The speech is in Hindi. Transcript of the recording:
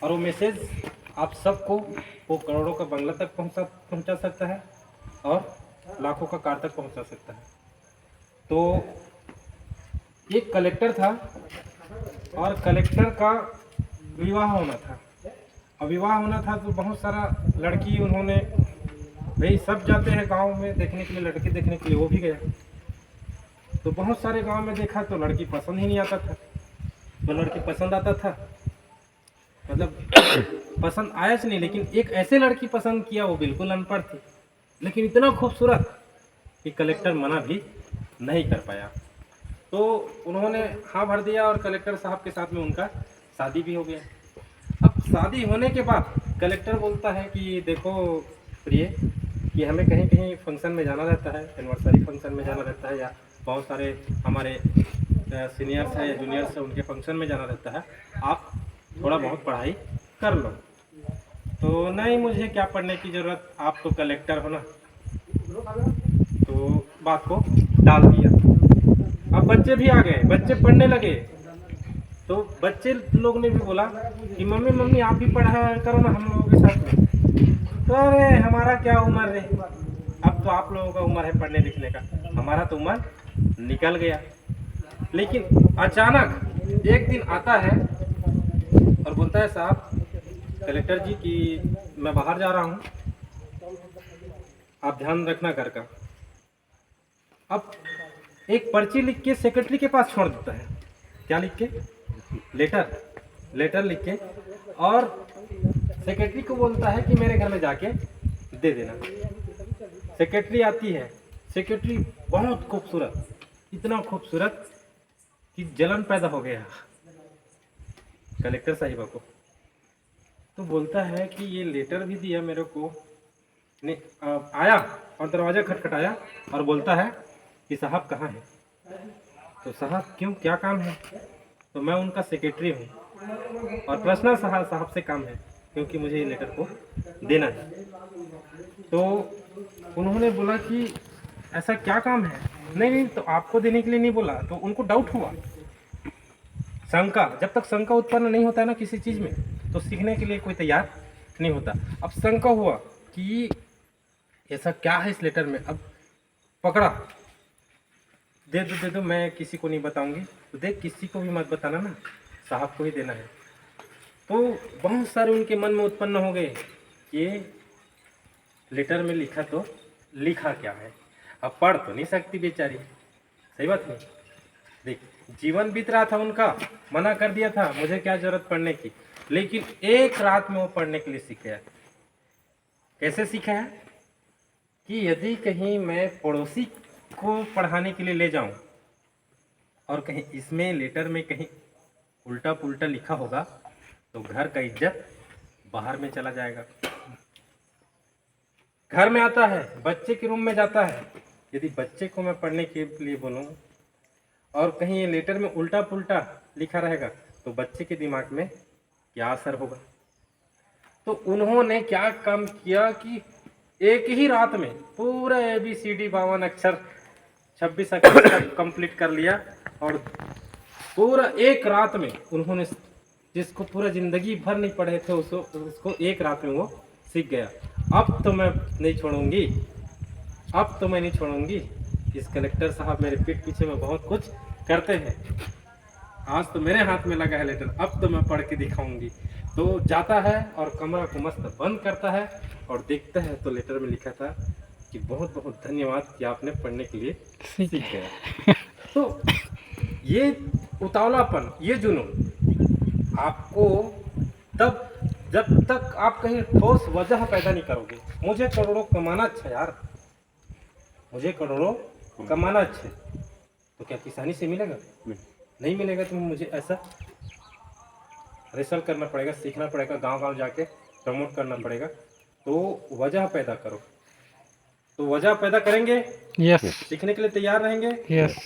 और वो मैसेज आप सबको वो करोड़ों का बंगला तक पहुंचा सकता है और लाखों का कार तक पहुंचा सकता है। तो एक कलेक्टर था और कलेक्टर का विवाह होना था। और विवाह होना था तो बहुत सारा लड़की उन्होंने, भाई सब जाते हैं गांव में देखने के लिए, लड़की देखने के लिए, वो भी गया। तो बहुत सारे गांव में देखा तो लड़की पसंद ही नहीं आता था। तो लड़की पसंद आता था, मतलब पसंद आया नहीं, लेकिन एक ऐसे लड़की पसंद किया, वो बिल्कुल अनपढ़ थी लेकिन इतना खूबसूरत कि कलेक्टर मना भी नहीं कर पाया। तो उन्होंने हाँ भर दिया और कलेक्टर साहब के साथ में उनका शादी भी हो गया। अब शादी होने के बाद कलेक्टर बोलता है कि देखो प्रिय, कि हमें कहीं कहीं फंक्शन में जाना रहता है, एनिवर्सरी फंक्शन में जाना रहता है, या बहुत सारे हमारे सीनियर्स हैं या जूनियर्स हैं उनके फंक्शन में जाना रहता है, आप थोड़ा बहुत पढ़ाई कर लो। तो नहीं, मुझे क्या पढ़ने की ज़रूरत, आप तो कलेक्टर हो ना। तो बात को टाल दिया। अब बच्चे भी आ गए, बच्चे पढ़ने लगे। तो बच्चे लोग ने भी बोला कि मम्मी मम्मी आप भी पढ़ा करो ना हम लोगों के साथ में। तो अरे हमारा क्या उम्र है, अब तो आप लोगों का उम्र है पढ़ने लिखने का, हमारा तो उम्र निकल गया। लेकिन अचानक एक दिन आता है और बोलता है साहब कलेक्टर जी कि मैं बाहर जा रहा हूँ, आप ध्यान रखना घर का। अब एक पर्ची लिख के सेक्रेटरी के पास छोड़ देता है। क्या लिख के? लेटर लिख के, और सेक्रेटरी को बोलता है कि मेरे घर में जाके दे देना। सेक्रेटरी आती है, सेक्रेटरी बहुत खूबसूरत, इतना खूबसूरत कि जलन पैदा हो गया कलेक्टर साहिबा को। तो बोलता है कि ये लेटर भी दिया मेरे को, ने आया और दरवाज़ा खटखटाया और बोलता है कि साहब कहाँ है। तो साहब क्यों, क्या काम है? तो मैं उनका सेक्रेटरी हूँ और पर्सनल साहब से काम है, क्योंकि मुझे ये लेटर को देना है। तो उन्होंने बोला कि ऐसा क्या काम है? नहीं, तो आपको देने के लिए नहीं बोला। तो उनको डाउट हुआ, शंका, जब तक शंका उत्पन्न नहीं होता है ना किसी चीज़ में, तो सीखने के लिए कोई तैयार नहीं होता। अब शंका हुआ कि ऐसा क्या है इस लेटर में। अब पकड़ा, दे दो, मैं किसी को नहीं बताऊंगी। तो देख, किसी को भी मत बताना ना, साहब को ही देना है। तो बहुत सारे उनके मन में उत्पन्न हो गए, ये लेटर में लिखा तो लिखा क्या है, अब पढ़ तो नहीं सकती बेचारी, सही बात नहीं। देख, जीवन बीत रहा था उनका, मना कर दिया था, मुझे क्या जरूरत पढ़ने की, लेकिन एक रात में वो पढ़ने के लिए सीख गया। कैसे सीखा है? कि यदि कहीं मैं पड़ोसी को पढ़ाने के लिए ले जाऊं और कहीं इसमें लेटर में कहीं उल्टा पुल्टा लिखा होगा तो घर का इज्जत बाहर में चला जाएगा। घर में आता है, बच्चे के रूम में जाता है, यदि बच्चे को मैं पढ़ने के लिए बोलूँ और कहीं ये लेटर में उल्टा पुल्टा लिखा रहेगा तो बच्चे के दिमाग में क्या असर होगा। तो उन्होंने क्या काम किया कि एक ही रात में पूरा ABCD 52 अक्षर 26 अक्षर कंप्लीट कर लिया। और पूरा एक रात में उन्होंने, जिसको पूरा जिंदगी भर नहीं पढ़े थे उसको एक रात में वो सीख गया। अब तो मैं नहीं छोड़ूंगी, अब तो मैं नहीं छोड़ूंगी। इस कलेक्टर साहब मेरे पीठ पीछे में बहुत कुछ करते हैं, आज तो मेरे हाथ में लगा है लेटर, अब तो मैं पढ़ के दिखाऊंगी। तो जाता है और कमरा को मस्त बंद करता है और देखता है तो लेटर में लिखा था कि बहुत बहुत धन्यवाद कि आपने पढ़ने के लिए सीख गया। तो ये उतावलापन, ये जुनून आपको तब, जब तक आप कहीं ठोस वजह पैदा नहीं करोगे। मुझे करोड़ों कमाना अच्छा यार, मुझे करोड़ों कमाना अच्छा, तो क्या किसानी से मिलेगा? नहीं मिलेगा। तो मुझे ऐसा रिसर्च करना पड़ेगा, सीखना पड़ेगा, गांव गांव जाके प्रमोट करना पड़ेगा। तो वजह पैदा करो। तो वजह पैदा करेंगे, यस, सीखने के लिए तैयार रहेंगे। यस।